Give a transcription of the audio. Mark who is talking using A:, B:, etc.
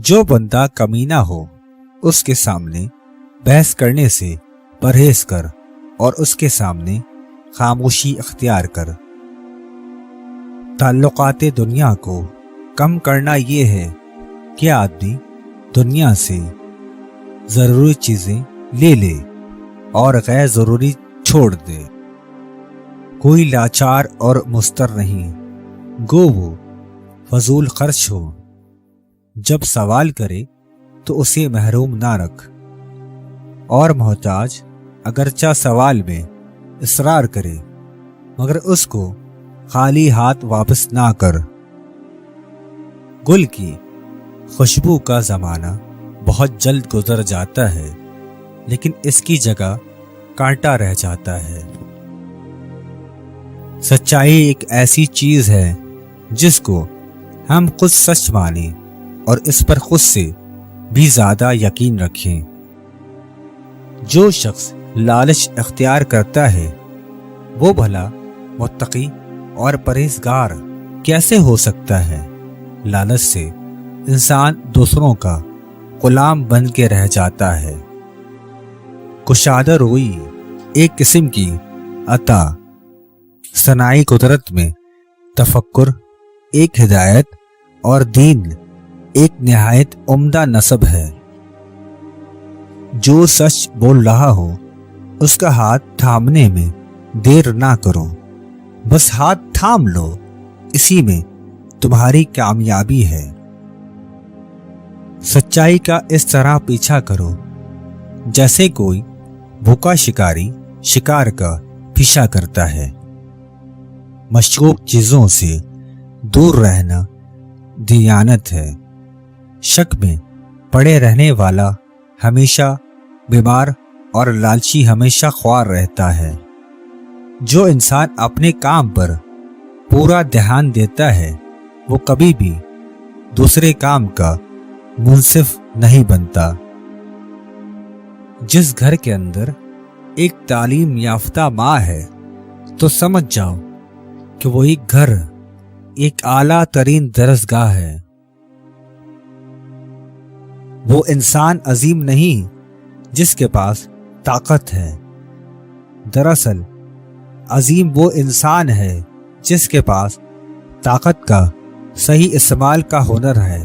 A: جو بندہ کمینہ ہو اس کے سامنے بحث کرنے سے پرہیز کر اور اس کے سامنے خاموشی اختیار کر۔ تعلقات دنیا کو کم کرنا یہ ہے کہ آدمی دنیا سے ضروری چیزیں لے لے اور غیر ضروری چھوڑ دے۔ کوئی لاچار اور مضطر نہیں گو وہ فضول خرچ ہو۔ جب سوال کرے تو اسے محروم نہ رکھ، اور محتاج اگرچہ سوال میں اصرار کرے مگر اس کو خالی ہاتھ واپس نہ کر۔ گل کی خوشبو کا زمانہ بہت جلد گزر جاتا ہے، لیکن اس کی جگہ کانٹا رہ جاتا ہے۔ سچائی ایک ایسی چیز ہے جس کو ہم خود سچ مانیں اور اس پر خود سے بھی زیادہ یقین رکھیں۔ جو شخص لالچ اختیار کرتا ہے وہ بھلا متقی اور پرہیزگار کیسے ہو سکتا ہے؟ لالچ سے انسان دوسروں کا غلام بن کے رہ جاتا ہے۔ کشادہ روئی ایک قسم کی عطا، صناعی قدرت میں تفکر ایک ہدایت اور دین ایک نہایت عمدہ نسب ہے۔ جو سچ بول رہا ہو اس کا ہاتھ تھامنے میں دیر نہ کرو، بس ہاتھ تھام لو، اسی میں تمہاری کامیابی ہے۔ سچائی کا اس طرح پیچھا کرو جیسے کوئی بھوکا شکاری شکار کا پیچھا کرتا ہے۔ مشکوک چیزوں سے دور رہنا دیانت ہے۔ شک میں پڑے رہنے والا ہمیشہ بیمار اور لالچی ہمیشہ خوار رہتا ہے۔ جو انسان اپنے کام پر پورا دھیان دیتا ہے وہ کبھی بھی دوسرے کام کا منصف نہیں بنتا۔ جس گھر کے اندر ایک تعلیم یافتہ ماں ہے تو سمجھ جاؤ کہ وہی گھر ایک اعلیٰ ترین درسگاہ ہے۔ وہ انسان عظیم نہیں جس کے پاس طاقت ہے، دراصل عظیم وہ انسان ہے جس کے پاس طاقت کا صحیح استعمال کا ہنر ہے۔